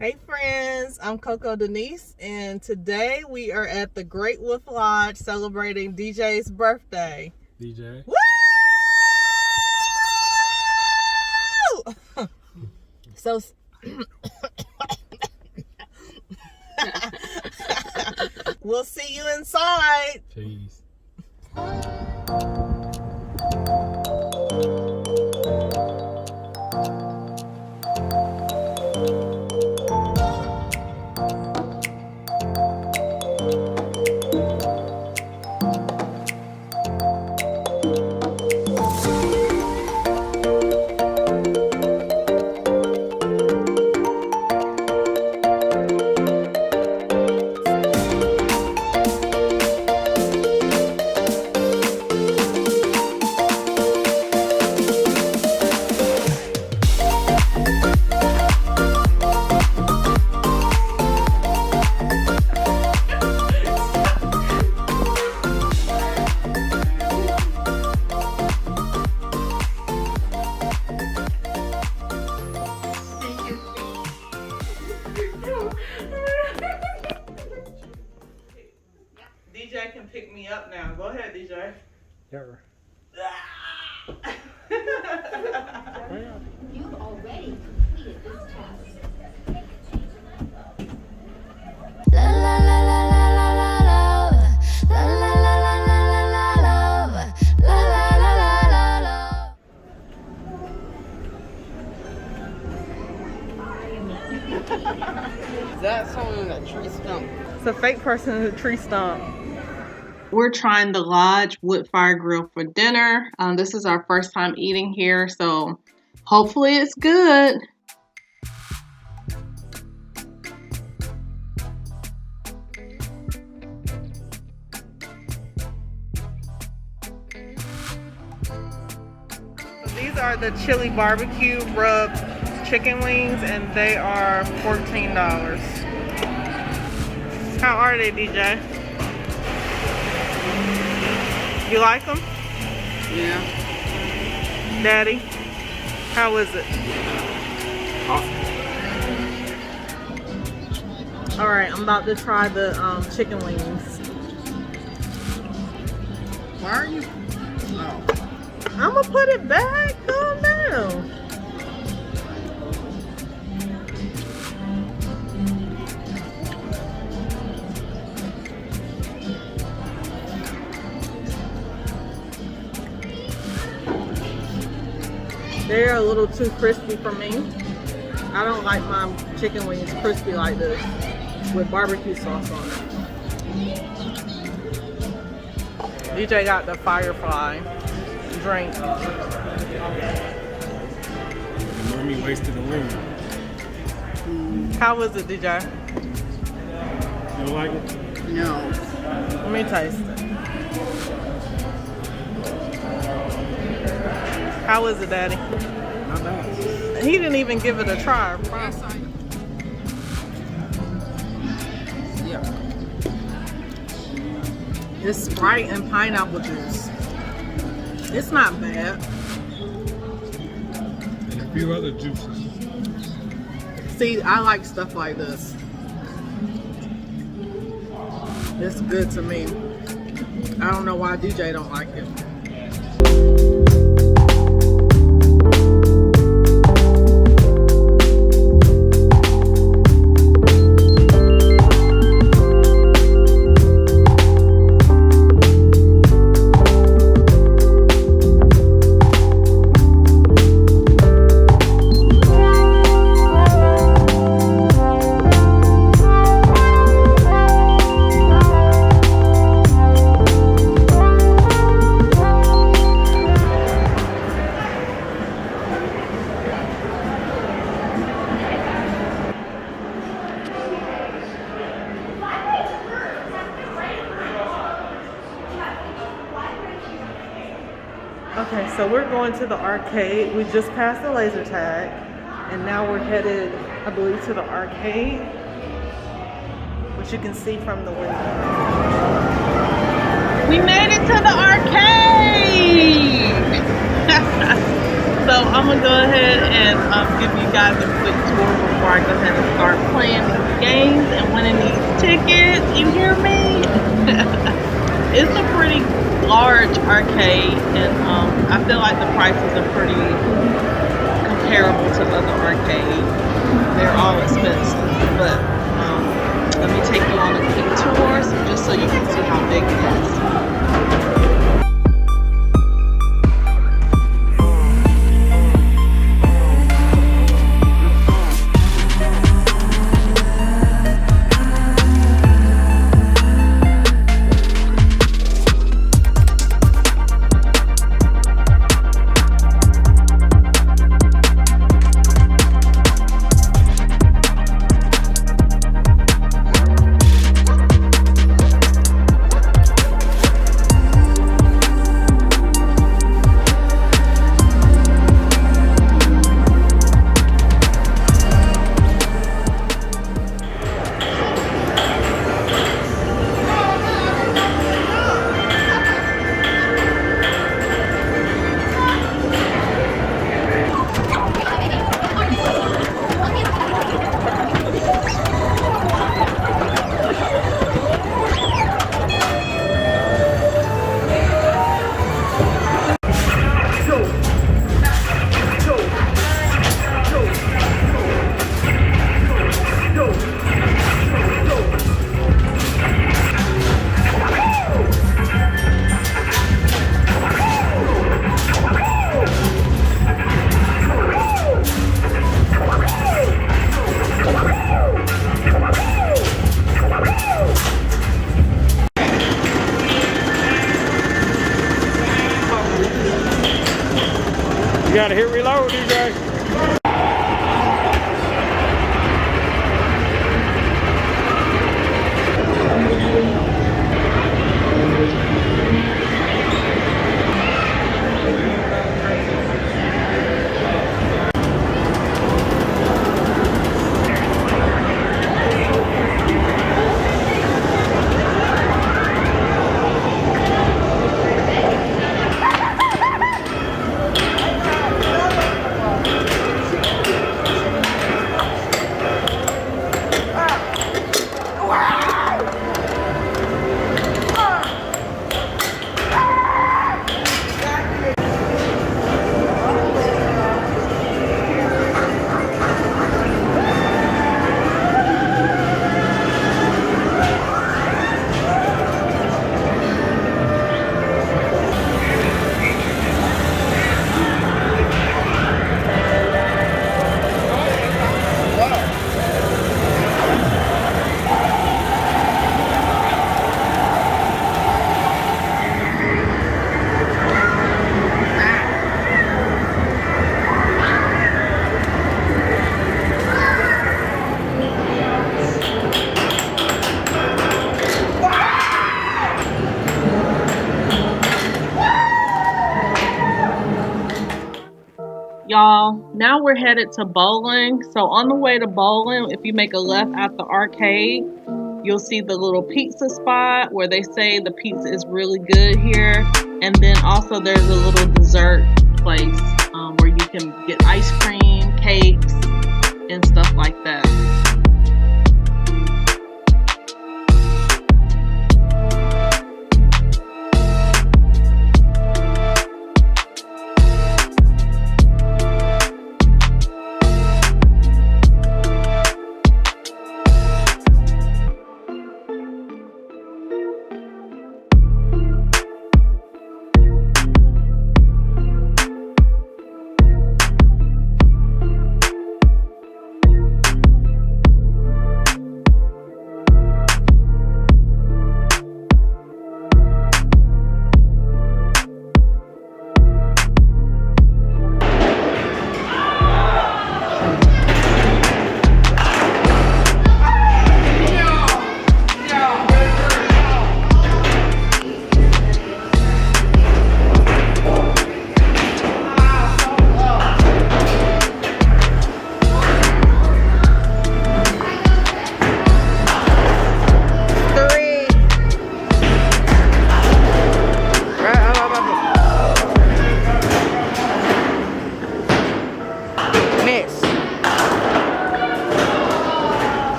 Hey friends, I'm ContactCoCoDenise, and today we are at the Great Wolf Lodge celebrating DJ's birthday. DJ. Woo! So we'll see you inside. Peace. DJ can pick me up now. Go ahead, DJ. Yeah. You've already completed this task. La la la la la la la la la la la la la la la. That's on the tree stump. It's a fake person in the tree stump. We're trying the Lodge wood fire grill for dinner. This is our first time eating here, so hopefully it's good. These are the chili barbecue rub chicken wings, and they are $14. How are they, DJ? You like them? Yeah. Daddy, how is it? Awesome. All right, I'm about to try the chicken wings. Why are you? No. I'm gonna put it back. Calm down. They're a little too crispy for me. I don't like my chicken wings crispy like this with barbecue sauce on it. DJ got the Firefly drink. Mommy wasted a wing. How was it, DJ? You don't like it? No. Let me taste it. How is it, Daddy? Not bad. He didn't even give it a try. Yes, I. Yeah. It's Sprite and pineapple juice. It's not bad. And a few other juices. See, I like stuff like this. It's good to me. I don't know why DJ don't like it. Okay, so we're going to the arcade. We just passed the laser tag, and now we're headed, I believe, to the arcade, which you can see from the window. We made it to the arcade! So I'm gonna go ahead and give you guys a quick tour before I go ahead and start playing these games and winning these tickets. You hear me? It's a pretty large arcade, and I feel like the prices are pretty comparable to other arcades. They're all expensive, but let me take you on a quick tour just so you can see how big it is. You gotta hit reload, DJ. Y'all, now we're headed to bowling. So on the way to bowling, if you make a left at the arcade, you'll see the little pizza spot where they say the pizza is really good here. And then also there's a little dessert place where you can get ice cream, cakes, and stuff like that.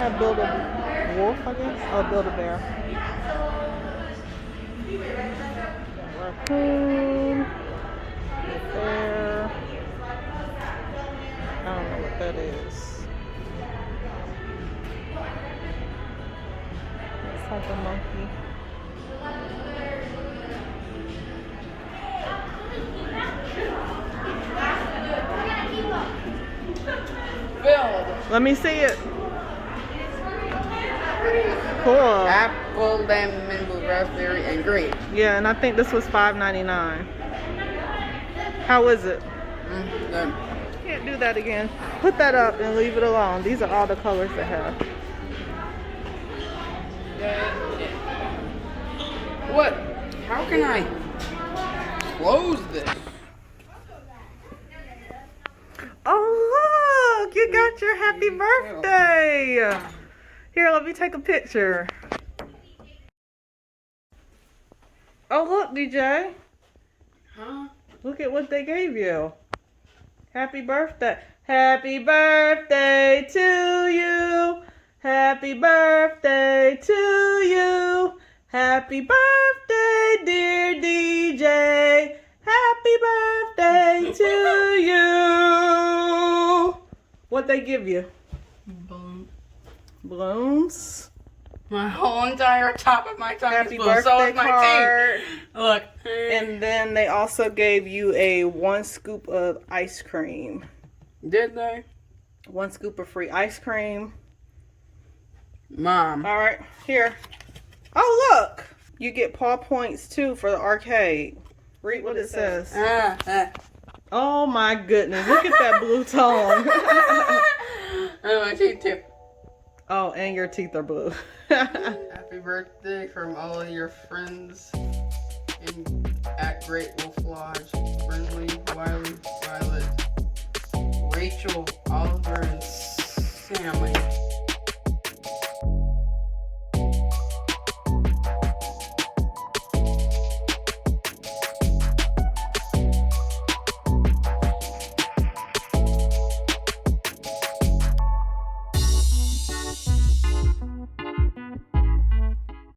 have Build a Wolf, I guess. Oh, Build a Bear. Raccoon. Bear. I don't know what that is. Looks like a monkey. Build. Let me see it. Cool. Apple, lemon, blue, raspberry, and grape. Yeah, and I think this was $5.99. How is it? Good. Can't do that again. Put that up and leave it alone. These are all the colors they have. What? How can I close this? Oh, look! You got your happy birthday! Here, let me take a picture. Oh, look, DJ. Huh? Look at what they gave you. Happy birthday. Happy birthday to you. Happy birthday to you. Happy birthday, dear DJ. Happy birthday to you. What they give you? Balloons. My whole entire top of my tongue Happy is blue. So birthday is my card. teeth. Look. And then they also gave you a 1 scoop of ice cream. Did they? 1 scoop of free ice cream. Mom. All right, here. Oh, look. You get paw points too for the arcade. Read what it says. Oh my goodness. Look at that blue tongue. And my teeth too. Oh, and your teeth are blue. Happy birthday from all of your friends at Great Wolf Lodge. Friendly, Wiley, Violet, Rachel,